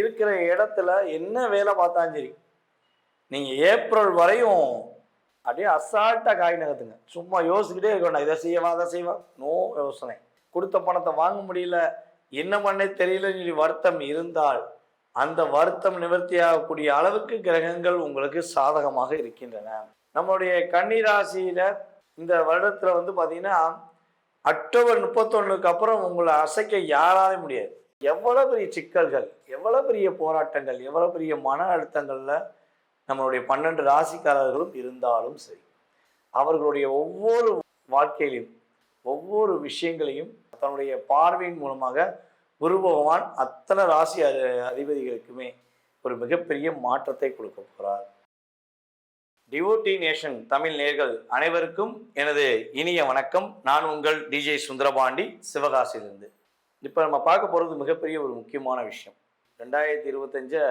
இருக்கிற இடத்துல என்ன வேலை பார்த்தாலும் சரி, நீங்கள் ஏப்ரல் வரையும் அப்படியே அசால்ட்டாக காய் நகர்த்துங்க. சும்மா யோசிச்சுக்கிட்டே இருக்க வேண்டாம், இதை செய்யவா அதை செய்வா, நோ யோசனை. கொடுத்த பணத்தை வாங்க முடியல, என்ன பண்ணே தெரியலன்னு சொல்லி வருத்தம் இருந்தால் அந்த வருத்தம் நிவர்த்தி ஆகக்கூடிய அளவுக்கு கிரகங்கள் உங்களுக்கு சாதகமாக இருக்கின்றன. நம்மளுடைய கன்னிராசியில இந்த வருடத்துல வந்து பாத்தீங்கன்னா அக்டோபர் 31க்கு அப்புறம் உங்களை அசைக்க யாராலே முடியாது. எவ்வளவு பெரிய சிக்கல்கள், எவ்வளவு பெரிய போராட்டங்கள், எவ்வளவு பெரிய மன அழுத்தங்கள்ல நம்மளுடைய 12 ராசிக்காரர்களும் இருந்தாலும் சரி, அவர்களுடைய ஒவ்வொரு வாழ்க்கையிலும் ஒவ்வொரு விஷயங்களையும் தன்னுடைய பார்வையின் மூலமாக குரு பகவான் அத்தனை ராசி அதிபதிகளுக்குமே ஒரு மிகப்பெரிய மாற்றத்தை கொடுக்க போகிறார். டிவோட்டி நேஷன் தமிழ் நேயர்கள் அனைவருக்கும் எனது இனிய வணக்கம். நான் உங்கள் டிஜே சுந்தரபாண்டி, சிவகாசியிலிருந்து. இப்போ நம்ம பார்க்க போகிறது மிகப்பெரிய ஒரு முக்கியமான விஷயம். 2025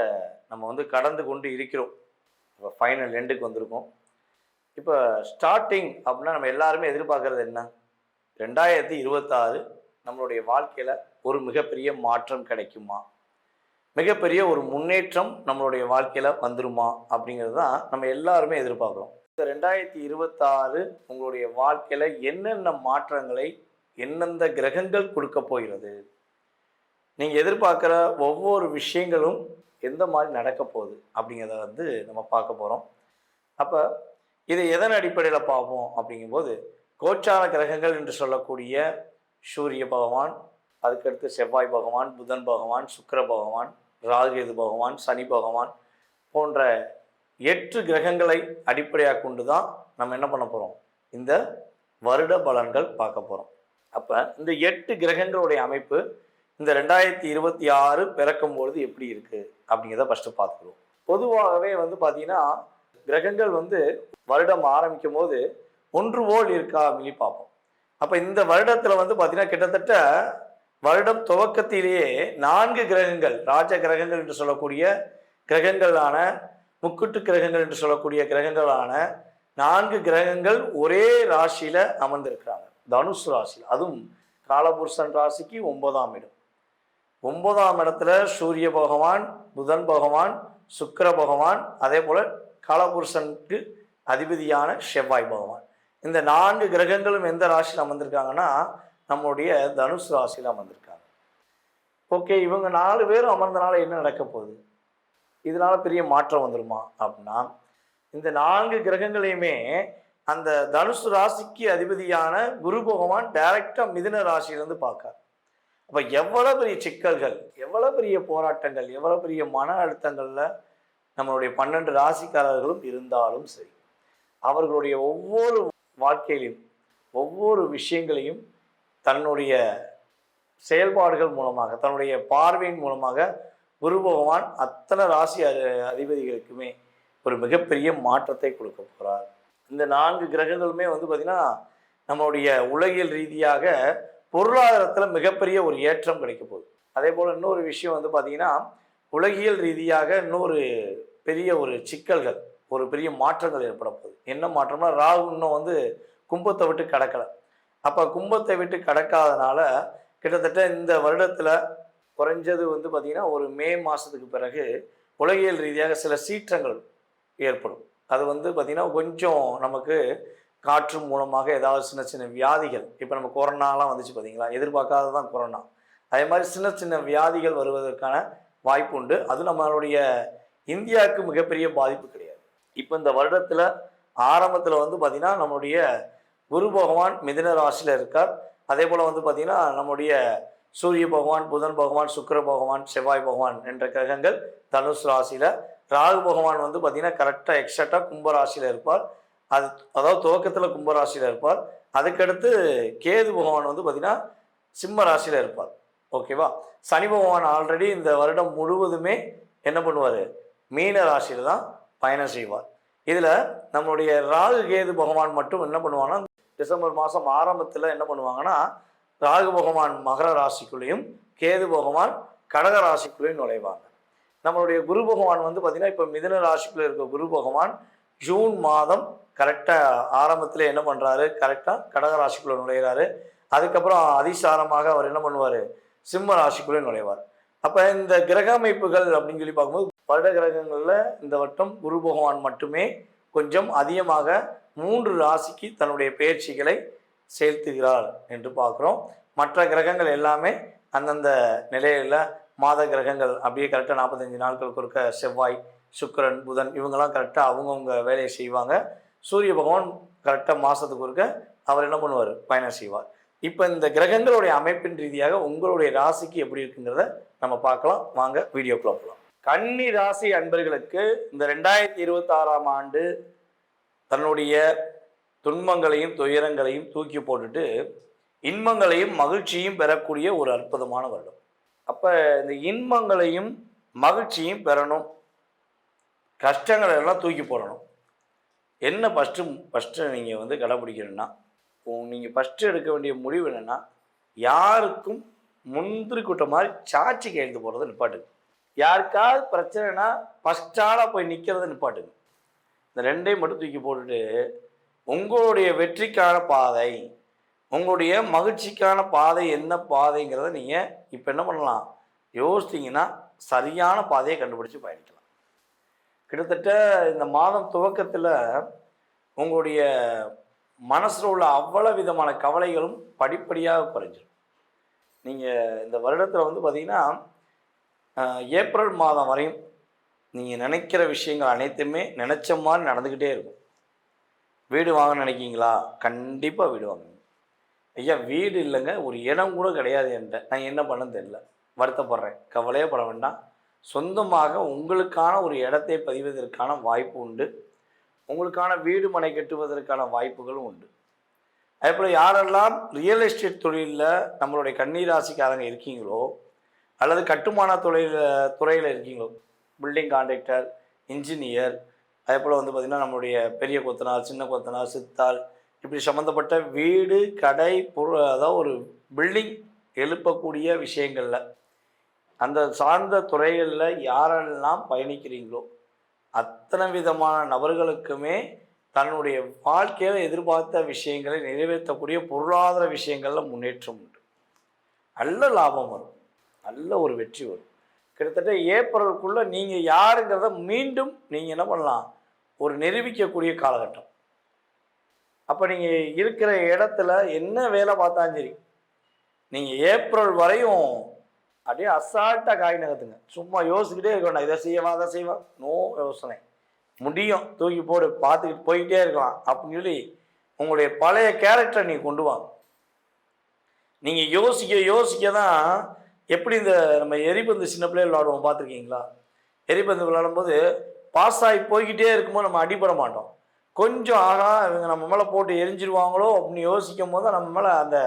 நம்ம வந்து கடந்து கொண்டு இருக்கிறோம். இப்போ ஃபைனல் எண்டுக்கு வந்திருக்கோம். இப்போ ஸ்டார்டிங் அப்படின்னா நம்ம எல்லாருமே எதிர்பார்க்கறது என்ன? 2026 நம்மளுடைய வாழ்க்கையில் ஒரு மிகப்பெரிய மாற்றம் கிடைக்குமா, மிகப்பெரிய ஒரு முன்னேற்றம் நம்மளுடைய வாழ்க்கையில் வந்துருமா அப்படிங்கிறது தான் நம்ம எல்லாருமே எதிர்பார்க்குறோம். இந்த 2026 உங்களுடைய வாழ்க்கையில் என்னென்ன மாற்றங்களை எந்தெந்த கிரகங்கள் கொடுக்க போகிறது, நீங்கள் எதிர்பார்க்குற ஒவ்வொரு விஷயங்களும் எந்த மாதிரி நடக்க போகுது அப்படிங்கிறத வந்து நம்ம பார்க்க போகிறோம். அப்போ இதை எதன் அடிப்படையில் பார்ப்போம் அப்படிங்கும்போது, கோச்சார கிரகங்கள் என்று சொல்லக்கூடிய சூரிய பகவான், அதுக்கடுத்து செவ்வாய் பகவான், புதன் பகவான், சுக்கிர பகவான், ராகுகேது பகவான், சனி பகவான் போன்ற 8 கிரகங்களை அடிப்படையாக கொண்டு தான் நம்ம என்ன பண்ண போகிறோம், இந்த வருட பலன்கள் பார்க்க போகிறோம். அப்போ இந்த 8 கிரகங்களுடைய அமைப்பு இந்த 2026 பிறக்கும்பொழுது எப்படி இருக்குது அப்படிங்கிறத ஃபஸ்ட்டு பார்த்துக்கிறோம். பொதுவாகவே வந்து பார்த்தீங்கன்னா கிரகங்கள் வந்து வருடம் ஆரம்பிக்கும் போது ஒன்று போல் இருக்கா அப்படின்னு பார்ப்போம். அப்போ இந்த வருடத்தில் வந்து பார்த்தீங்கன்னா கிட்டத்தட்ட வருடம் துவக்கத்திலேயே 4 கிரகங்கள், ராஜ கிரகங்கள் என்று சொல்லக்கூடிய கிரகங்களான, முக்குட்டு கிரகங்கள் என்று சொல்லக்கூடிய கிரகங்களான 4 கிரகங்கள் ஒரே ராசியில் அமர்ந்திருக்கிறாங்க, தனுசு ராசியில். அதுவும் காலபுருஷன் ராசிக்கு 9ஆம் இடம். 9ஆம் இடத்துல சூரிய பகவான், புதன் பகவான், சுக்கிர பகவான், அதே போல் காலபுருஷனுக்கு அதிபதியான செவ்வாய் பகவான். இந்த 4 கிரகங்களும் எந்த ராசியில் அமர்ந்திருக்காங்கன்னா நம்முடைய தனுசு ராசியில் அமர்ந்திருக்காங்க. ஓகே, இவங்க 4 பேரும் அமர்ந்தனால என்ன நடக்க போகுது, இதனால பெரிய மாற்றம் வந்துருமா அப்படின்னா, இந்த 4 கிரகங்களையுமே அந்த தனுசு ராசிக்கு அதிபதியான குரு பகவான் டைரக்டா மிதுன ராசியிலிருந்து பார்க்கார். அப்ப எவ்வளவு பெரிய சிக்கல்கள், எவ்வளவு பெரிய போராட்டங்கள், எவ்வளவு பெரிய மன அழுத்தங்கள்ல நம்மளுடைய 12 ராசிக்காரர்களும் இருந்தாலும் சரி, அவர்களுடைய ஒவ்வொரு வாழ்க்கையிலும் ஒவ்வொரு விஷயங்களையும் தன்னுடைய செயல்பாடுகள் மூலமாக, தன்னுடைய பார்வையின் மூலமாக குரு பகவான் அத்தனை ராசி அதிபதிகளுக்குமே ஒரு மிகப்பெரிய மாற்றத்தை கொடுக்க போகிறார். இந்த 4 கிரகங்களுமே வந்து பார்த்திங்கன்னா நம்மளுடைய உலகியல் ரீதியாக பொருளாதாரத்தில் மிகப்பெரிய ஒரு ஏற்றம் கிடைக்க போகுது. அதே போல் இன்னொரு விஷயம் வந்து பார்த்திங்கன்னா உலகியல் ரீதியாக இன்னொரு பெரிய ஒரு சிக்கல்கள், ஒரு பெரிய மாற்றங்கள் ஏற்பட போகுது. என்ன மாற்றம்னா, ராகு இன்னும் வந்து கும்பத்தை விட்டு கடக்கலை. அப்போ கும்பத்தை விட்டு கடக்காதனால கிட்டத்தட்ட இந்த வருடத்தில் குறைஞ்சது வந்து பார்த்திங்கன்னா ஒரு மே மாதத்துக்கு பிறகு உலகியல் ரீதியாக சில சீற்றங்கள் ஏற்படும். அது வந்து பார்த்திங்கன்னா கொஞ்சம் நமக்கு காற்று மூலமாக ஏதாவது சின்ன சின்ன வியாதிகள், இப்போ நம்ம கொரோனாலாம் வந்துச்சு பார்த்தீங்களா, எதிர்பார்க்காததான் கொரோனா, அதே மாதிரி சின்ன சின்ன வியாதிகள் வருவதற்கான வாய்ப்பு உண்டு. அது நம்மளுடைய இந்தியாவுக்கு மிகப்பெரிய பாதிப்பு கிடையாது. இப்போ இந்த வருடத்தில் ஆரம்பத்தில் வந்து பார்த்திங்கன்னா நம்மளுடைய குரு பகவான் மிதுன ராசியில் இருக்கார். அதே போல் வந்து பார்த்திங்கன்னா நம்முடைய சூரிய பகவான், புதன் பகவான், சுக்கிர பகவான், செவ்வாய் பகவான் என்ற கிரகங்கள் தனுஷ் ராசியில், ராகு பகவான் வந்து பார்த்திங்கன்னா கரெக்டாக எக்ஸாக்டாக கும்பராசியில் இருப்பார். அதாவது துவக்கத்தில் கும்பராசியில் இருப்பார். அதுக்கடுத்து கேது பகவான் வந்து பார்த்திங்கன்னா சிம்ம ராசியில் இருப்பார். ஓகேவா. சனி பகவான் ஆல்ரெடி இந்த வருடம் முழுவதுமே என்ன பண்ணுவார், மீன ராசியில் தான் பயணம் செய்வார். இதில் நம்மளுடைய ராகு கேது பகவான் மட்டும் என்ன பண்ணுவாங்கன்னா டிசம்பர் மாதம் ஆரம்பத்தில் என்ன பண்ணுவாங்கன்னா ராகு பகவான் மகர ராசிக்குள்ளேயும் கேது பகவான் கடக ராசிக்குள்ளேயும் நுழைவாங்க. நம்மளுடைய குரு பகவான் வந்து பார்த்திங்கன்னா இப்போ மிதுன ராசிக்குள்ளே இருக்க குரு பகவான் ஜூன் மாதம் கரெக்டாக ஆரம்பத்தில் என்ன பண்ணுறாரு, கரெக்டாக கடக ராசிக்குள்ளே நுழைகிறாரு. அதுக்கப்புறம் அதிசாரமாக அவர் என்ன பண்ணுவார், சிம்ம ராசிக்குள்ளே நுழைவார். அப்போ இந்த கிரக அமைப்புகள் அப்படின்னு சொல்லி பார்க்கும்போது வருட கிரகங்களில் இந்த வட்டம் குரு பகவான் மட்டுமே கொஞ்சம் அதிகமாக 3 ராசிக்கு தன்னுடைய பயிற்சிகளை செலுத்துகிறார் என்று பார்க்குறோம். மற்ற கிரகங்கள் எல்லாமே அந்தந்த நிலையில் மாத கிரகங்கள் அப்படியே கரெக்டாக 45 நாட்களுக்கு ஒருக்க செவ்வாய், சுக்கிரன், புதன் இவங்கெல்லாம் கரெக்டாக அவங்கவுங்க வேலையை செய்வாங்க. சூரிய பகவான் கரெக்டாக மாதத்துக்கு ஒருக்க அவர் என்ன பண்ணுவார், பயணம் செய்வார். இப்போ இந்த கிரகங்களுடைய அமைப்பின் ரீதியாக உங்களுடைய ராசிக்கு எப்படி இருக்குங்கிறத நம்ம பார்க்கலாம். வாங்க வீடியோக்குள்ள போகலாம். கன்னி ராசி அன்பர்களுக்கு இந்த 2026ஆம் ஆண்டு தன்னுடைய துன்பங்களையும் துயரங்களையும் தூக்கி போட்டுட்டு இன்பங்களையும் மகிழ்ச்சியும் பெறக்கூடிய ஒரு அற்புதமான வருடம். அப்போ இந்த இன்பங்களையும் மகிழ்ச்சியும் பெறணும், கஷ்டங்களை எல்லாம் தூக்கி போடணும். என்ன ஃபஸ்ட்டு நீங்கள் வந்து கடைப்பிடிக்கணும்னா, நீங்கள் ஃபஸ்ட்டு எடுக்க வேண்டிய முடிவு என்னென்னா, யாருக்கும் முந்திரி கூட்டம் மாதிரி சாட்சி கையெழுத்து போடுறதை நிப்பாட்டுங்க. யாருக்காவது பிரச்சனைனா ஃபஸ்ட்டால் போய் நிற்கிறத நிப்பாட்டுங்க. இந்த ரெண்டையும் மட்டும் தூக்கி போட்டுட்டு உங்களுடைய வெற்றிக்கான பாதை, உங்களுடைய மகிழ்ச்சிக்கான பாதை என்ன பாதைங்கிறத நீங்கள் இப்போ என்ன பண்ணலாம், யோசித்தீங்கன்னா சரியான பாதையை கண்டுபிடிச்சி பயணிக்கலாம். கிட்டத்தட்ட இந்த மாதம் துவக்கத்தில் உங்களுடைய மனசில் உள்ள அவ்வளோ விதமான கவலைகளும் படிப்படியாக குறைஞ்சிடும். நீங்கள் இந்த வருடத்தில் வந்து பார்த்திங்கன்னா ஏப்ரல் மாதம் வரையும் நீங்கள் நினைக்கிற விஷயங்கள் அனைத்துமே நினச்ச மாதிரி நடந்துக்கிட்டே இருக்கும். வீடு வாங்க நினைக்கிங்களா, கண்டிப்பாக வீடு வாங்குங்க. ஐயா வீடு இல்லைங்க, ஒரு இடம் கூட கிடையாது என்கிட்ட, நான் என்ன பண்ணன்னு தெரியல, வருத்தப்படுறேன், கவலையே பட வேண்டாம். சொந்தமாக உங்களுக்கான ஒரு இடத்தை பதிவதற்கான வாய்ப்பு உண்டு. உங்களுக்கான வீடு மனை கட்டுவதற்கான வாய்ப்புகளும் உண்டு. அதேபோல் யாரெல்லாம் ரியல் எஸ்டேட் தொழிலில் நம்மளுடைய கன்னிராசிக்காரங்க இருக்கீங்களோ, அல்லது கட்டுமான துறையில் இருக்கீங்களோ, பில்டிங் கான்ட்ராக்டர், இன்ஜினியர், அதேபோல் வந்து பார்த்திங்கன்னா நம்மளுடைய பெரிய கொத்தனார், சின்ன கொத்தனார், சித்தாள், இப்படி சம்மந்தப்பட்ட வீடு கடை அதாவது ஒரு பில்டிங் எழுப்பக்கூடிய விஷயங்களில் அந்த சார்ந்த துறைகளில் யாரெல்லாம் பயணிக்கிறீங்களோ அத்தனை விதமான நபர்களுக்குமே தன்னுடைய வாழ்க்கையில் எதிர்பார்த்த விஷயங்களை நிறைவேற்றக்கூடிய பொருளாதார விஷயங்களில் முன்னேற்றம் உண்டு. நல்ல லாபம் வரும், நல்ல ஒரு வெற்றி வரும். கிட்டத்தட்ட ஏப்ரலுக்குள்ளே நீங்கள் யாருங்கிறத மீண்டும் நீங்கள் என்ன பண்ணலாம், ஒரு நிரூபிக்கக்கூடிய காலகட்டம். அப்போ நீங்கள் இருக்கிற இடத்துல என்ன வேலை பார்த்தாலும் சரி, நீங்கள் ஏப்ரல் வரையும் அப்படியே அசால்ட்டாக காய் நகர்த்துங்க. சும்மா யோசிச்சுக்கிட்டே இருக்க வேண்டாம், இதை செய்வா அதை செய்வா, நோ யோசனை, முடியும் தூக்கி போடு, பார்த்துக்கிட்டு போய்கிட்டே இருக்கலாம் அப்படின்னு சொல்லி உங்களுடைய பழைய கேரக்டரை நீங்கள் கொண்டு வாங்க. நீங்கள் யோசிக்க தான். எப்படி இந்த நம்ம எரிபந்து சின்ன பிள்ளைகள் விளாடுவோம் பார்த்துருக்கீங்களா? எரிபந்து விளாடும்போது பாஸ் ஆகி போய்கிட்டே இருக்கும்போது நம்ம அடிபட மாட்டோம். கொஞ்சம் இவங்க நம்ம மேலே போட்டு எரிஞ்சிருவாங்களோ அப்படின்னு யோசிக்கும் போது தான் நம்ம மேலே அந்த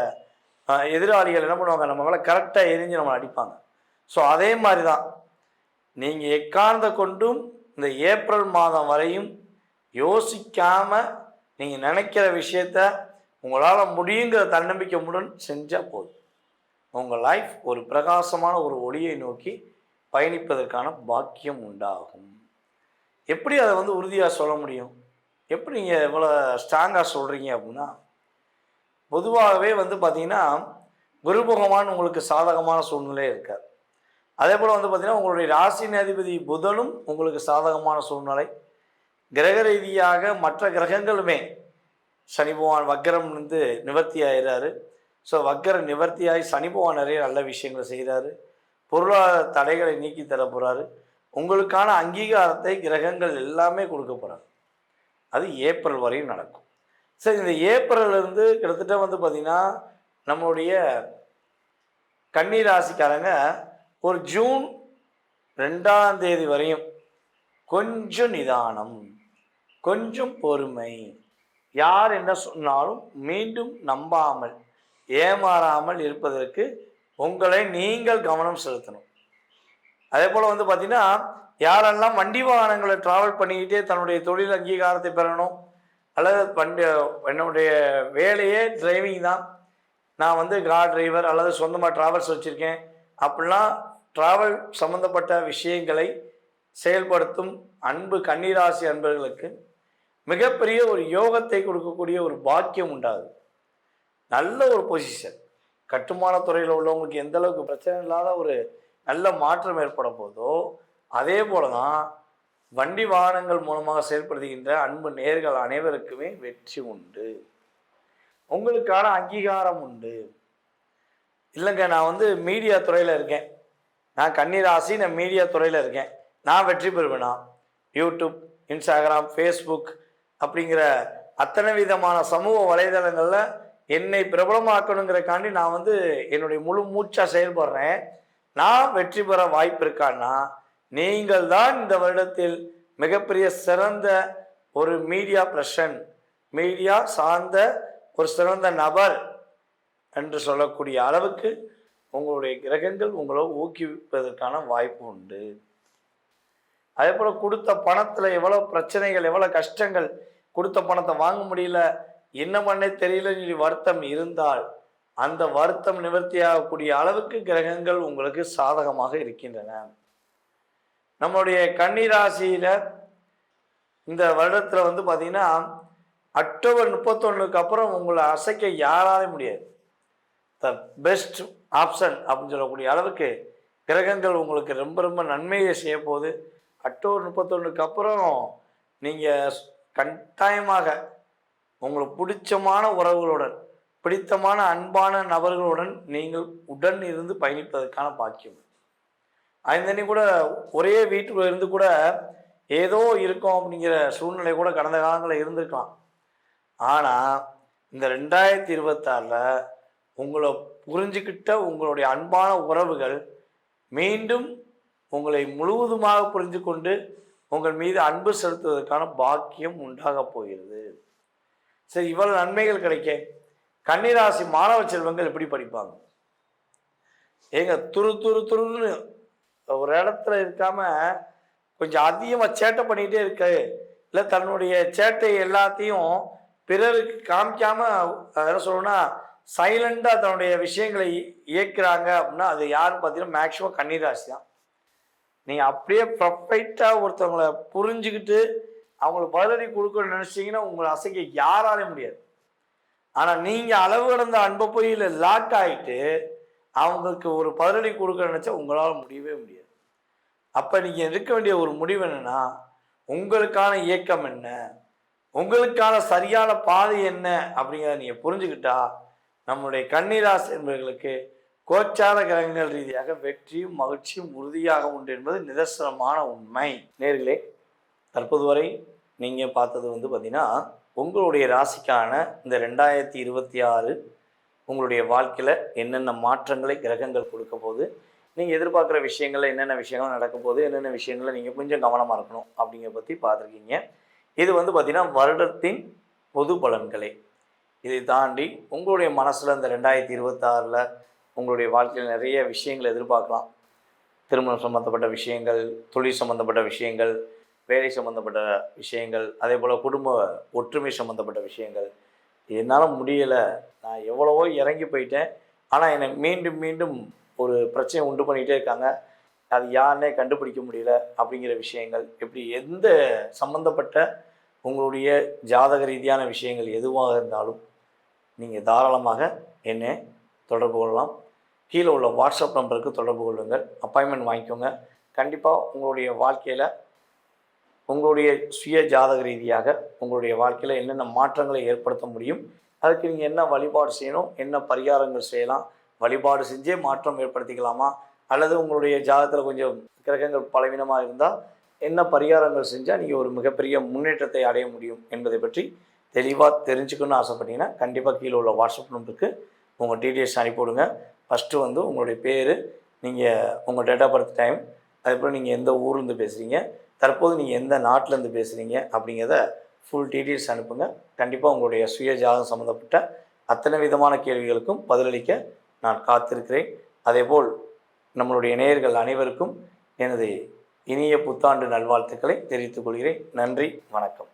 எதிராளிகள் என்ன பண்ணுவாங்க, நம்ம மேலே கரெக்டாக எரிஞ்சு நம்மளை அடிப்பாங்க. ஸோ அதே மாதிரி தான் நீங்கள் எக்காரணத்தை கொண்டும் இந்த ஏப்ரல் மாதம் வரையும் யோசிக்காமல் நீங்கள் நினைக்கிற விஷயத்த உங்களால் முடியுங்கிற தன்னம்பிக்கையுடன் செஞ்சால் போதும். உங்கள் லைஃப் ஒரு பிரகாசமான ஒரு ஒளியை நோக்கி பயணிப்பதற்கான பாக்கியம் உண்டாகும். எப்படி அதை வந்து உறுதியாக சொல்ல முடியும், எப்படி நீங்கள் இவ்வளோ ஸ்ட்ராங்காக சொல்கிறீங்க அப்படின்னா, பொதுவாகவே வந்து பார்த்திங்கன்னா குரு பகவான் உங்களுக்கு சாதகமான சூழ்நிலை இருக்கார். அதே போல் வந்து பார்த்திங்கன்னா உங்களுடைய ராசியின் அதிபதி புதனும் உங்களுக்கு சாதகமான சூழ்நிலை. கிரக ரீதியாக மற்ற கிரகங்களுமே சனி பகவான் வக்கரம் வந்து நிவர்த்தி ஆகிறாரு. ஸோ வக்கர நிவர்த்தியாகி சனி பகவான் நிறைய நல்ல விஷயங்களை செய்கிறாரு. பொருளாதார தடைகளை நீக்கி தர போகிறாரு. உங்களுக்கான அங்கீகாரத்தை கிரகங்கள் எல்லாமே கொடுக்க போகிறாரு. அது ஏப்ரல் வரையும் நடக்கும். சரி, இந்த ஏப்ரல்லேருந்து கிட்டத்தட்ட வந்து பார்த்திங்கன்னா நம்மளுடைய கன்னி ராசிக்காரங்க ஒரு ஜூன் 2ஆம் தேதி வரையும் கொஞ்சம் நிதானம், கொஞ்சம் பொறுமை, யார் என்ன சொன்னாலும் மீண்டும் நம்பாமல் ஏமாறாமல் இருப்பதற்கு உங்களை நீங்கள் கவனம் செலுத்தணும். அதே போல் வந்து பார்த்திங்கன்னா யாரெல்லாம் வண்டி வாகனங்களை ட்ராவல் பண்ணிக்கிட்டே தன்னுடைய தொழில் அங்கீகாரத்தை பெறணும், அல்லது என்னுடைய வேலையே டிரைவிங் தான், நான் வந்து கார் டிரைவர் அல்லது சொந்தமாக ட்ராவல்ஸ் வச்சுருக்கேன் அப்படிலாம் ட்ராவல் சம்மந்தப்பட்ட விஷயங்களை செயல்படுத்தும் அன்பு கன்னிராசி அன்பர்களுக்கு மிகப்பெரிய ஒரு யோகத்தை கொடுக்கக்கூடிய ஒரு பாக்கியம் உண்டாகுது. நல்ல ஒரு பொசிஷன். கட்டுமான துறையில் உள்ளவங்களுக்கு எந்த அளவுக்கு பிரச்சனை இல்லாத ஒரு நல்ல மாற்றம் ஏற்பட போதோ, அதே போல தான் வண்டி வாகனங்கள் மூலமாக செயல்படுத்துகின்ற அன்பு நேயர்கள் அனைவருக்குமே வெற்றி உண்டு. உங்களுக்கான அங்கீகாரம் உண்டு. இல்லைங்க, நான் வந்து மீடியா துறையில் இருக்கேன், நான் கன்னிராசி, நான் மீடியா துறையில் இருக்கேன், நான் வெற்றி பெறுவேனா? யூடியூப், இன்ஸ்டாகிராம், ஃபேஸ்புக் அப்படிங்கிற அத்தனை விதமான சமூக வலைதளங்களில் என்னை பிரபலமாக்கணுங்கிறக்காண்டி நான் வந்து என்னுடைய முழு மூச்சாக செயல்படுறேன். நான் வெற்றி பெற வாய்ப்பு இருக்கான்னா, நீங்கள் தான் இந்த வருடத்தில் மிகப்பெரிய சிறந்த ஒரு மீடியா பர்சன், மீடியா சார்ந்த ஒரு சிறந்த நபர் என்று சொல்லக்கூடிய அளவுக்கு உங்களுடைய கிரகங்கள் உங்களை ஊக்குவிப்பதற்கான வாய்ப்பு உண்டு. அதே போல் கொடுத்த பணத்தில் எவ்வளோ பிரச்சனைகள், எவ்வளோ கஷ்டங்கள், கொடுத்த பணத்தை வாங்க முடியல, என்ன பண்ணே தெரியலன்னு வருத்தம் இருந்தால் அந்த வருத்தம் நிவர்த்தியாகக்கூடிய அளவுக்கு கிரகங்கள் உங்களுக்கு சாதகமாக இருக்கின்றன. நம்மளுடைய கன்னிராசியில் இந்த வருடத்தில் வந்து பார்த்தீங்கன்னா அக்டோபர் 31க்கு அப்புறம் உங்களை அசைக்க யாராலும் முடியாது. த பெஸ்ட் ஆப்ஷன் அப்படின்னு சொல்லக்கூடிய அளவுக்கு கிரகங்கள் உங்களுக்கு ரொம்ப ரொம்ப நன்மையை செய்ய போகுது. அக்டோபர் 31க்கு அப்புறம் நீங்கள் கட்டாயமாக உங்களுக்கு பிடிச்சமான உறவுகளுடன், பிடித்தமான அன்பான நபர்களுடன் நீங்கள் உடன் இருந்து பயணிப்பதற்கான பாக்கியம். அதனி கூட ஒரே வீட்டுக்குள்ள இருந்து கூட ஏதோ இருக்கும் அப்படிங்கிற சூழ்நிலை கூட கடந்த காலங்களில் இருந்திருக்கலாம். ஆனால் இந்த 2026 உங்களை புரிஞ்சுக்கிட்ட உங்களுடைய அன்பான உறவுகள் மீண்டும் உங்களை முழுவதுமாக புரிந்து கொண்டு உங்கள் மீது அன்பு செலுத்துவதற்கான பாக்கியம் உண்டாக போகிறது. சரி, இவ்வளவு நன்மைகள் கிடைக்க கன்னிராசி மாணவ செல்வங்கள் எப்படி படிப்பாங்க? ஏங்க, துருன்னு ஒரு இடத்துல இருக்காம கொஞ்சம் அதிகமாக சேட்டை பண்ணிகிட்டே இருக்கு, இல்லை தன்னுடைய சேட்டை எல்லாத்தையும் பிறருக்கு காமிக்காம என்ன சொல்லணும்னா சைலண்டாக தன்னுடைய விஷயங்களை இயக்குறாங்க அப்படின்னா அது யாருன்னு பார்த்தீங்கன்னா மேக்சிமம் கன்னிராசி தான். நீங்கள் அப்படியே ப்ரொஃபைட்டாக ஒருத்தவங்களை புரிஞ்சுக்கிட்டு அவங்களுக்கு பதிலடி கொடுக்கணும்னு நினச்சிங்கன்னா உங்களை அசைக்க யாராலையும் முடியாது. ஆனால் நீங்கள் அளவு கடந்த அன்பை போய் இல்லை லாக் ஆகிட்டு அவங்களுக்கு ஒரு பதிலடி கொடுக்க நினச்சா உங்களால் முடியவே முடியாது. அப்போ நீங்கள் இருக்க வேண்டிய ஒரு முடிவு என்னென்னா, உங்களுக்கான இயக்கம் என்ன, உங்களுக்கான சரியான பாதை என்ன அப்படிங்கிறத நீங்கள் புரிஞ்சுக்கிட்டா நம்முடைய கன்னிராசி என்பவர்களுக்கு கோச்சார கிரகங்கள் ரீதியாக வெற்றியும் மகிழ்ச்சியும் உறுதியாக உண்டு என்பது நிதர்சனமான உண்மை. நேர்களே, தற்போது வரை நீங்கள் பார்த்தது வந்து பார்த்தீங்கன்னா உங்களுடைய ராசிக்கான இந்த 2026 உங்களுடைய வாழ்க்கையில் என்னென்ன மாற்றங்களை கிரகங்கள் கொடுக்க போது, நீங்கள் எதிர்பார்க்குற விஷயங்களில் என்னென்ன விஷயங்கள் நடக்க போகுது, என்னென்ன விஷயங்களில் நீங்கள் கொஞ்சம் கவனமாக இருக்கணும் அப்படிங்கிற பற்றி பார்த்துருக்கீங்க. இது வந்து பார்த்திங்கன்னா வருடத்தின் பொது பலன்களை. இதை தாண்டி உங்களுடைய மனசில் இந்த 2026 உங்களுடைய வாழ்க்கையில் நிறைய விஷயங்களை எதிர்பார்க்கலாம். திருமணம் சம்மந்தப்பட்ட விஷயங்கள், தொழில் சம்மந்தப்பட்ட விஷயங்கள், வேலை சம்மந்தப்பட்ட விஷயங்கள், அதே போல் குடும்ப ஒற்றுமை சம்மந்தப்பட்ட விஷயங்கள். என்னால் முடியலை, நான் எவ்வளவோ இறங்கி போயிட்டேன், ஆனால் என்னை மீண்டும் மீண்டும் ஒரு பிரச்சனை உண்டு பண்ணிகிட்டே இருக்காங்க, அது யாருன்னே கண்டுபிடிக்க முடியல அப்படிங்கிற விஷயங்கள், இப்படி எந்த சம்மந்தப்பட்ட உங்களுடைய ஜாதக ரீதியான விஷயங்கள் எதுவாக இருந்தாலும் நீங்கள் தாராளமாக என்னை தொடர்பு கொள்ளலாம். கீழே உள்ள வாட்ஸ்அப் நம்பருக்கு தொடர்பு கொள்ளுங்கள், அப்பாயின்மெண்ட் வாங்கிக்கோங்க. கண்டிப்பாக உங்களுடைய வாழ்க்கையில் உங்களுடைய சுய ஜாதக ரீதியாக உங்களுடைய வாழ்க்கையில் என்னென்ன மாற்றங்களை ஏற்படுத்த முடியும், அதுக்கு நீங்கள் என்ன வழிபாடு செய்யணும், என்ன பரிகாரங்கள் செய்யலாம், வழிபாடு செஞ்சே மாற்றம் ஏற்படுத்திக்கலாமா, அல்லது உங்களுடைய ஜாதகத்தில் கொஞ்சம் கிரகங்கள் பலவீனமாக இருந்தால் என்ன பரிகாரங்கள் செஞ்சால் நீங்கள் ஒரு மிகப்பெரிய முன்னேற்றத்தை அடைய முடியும் என்பதை பற்றி தெளிவாக தெரிஞ்சுக்கணும்னு ஆசைப்பட்டீங்கன்னா கண்டிப்பாக கீழே உள்ள வாட்ஸ்அப் நம்பருக்கு உங்கள் டீட்டெயில்ஸ் அனுப்பிவிடுங்க. ஃபஸ்ட்டு வந்து உங்களுடைய பேர், நீங்கள் உங்கள் டேட் ஆஃப் பர்த் டைம், அதுக்கப்புறம் நீங்கள் எந்த ஊர்லேருந்து பேசுகிறீங்க, தற்போது நீங்கள் எந்த நாட்டிலேருந்து பேசுகிறீங்க அப்படிங்கிறத ஃபுல் டீட்டெயில்ஸ் அனுப்புங்க. கண்டிப்பாக உங்களுடைய சுய ஜாதகம் சம்மந்தப்பட்ட அத்தனை விதமான கேள்விகளுக்கும் பதிலளிக்க நான் காத்திருக்கிறேன். அதேபோல் நம்மளுடைய நேயர்கள் அனைவருக்கும் எனது இனிய புத்தாண்டு நல்வாழ்த்துக்களை தெரிவித்துக் கொள்கிறேன். நன்றி, வணக்கம்.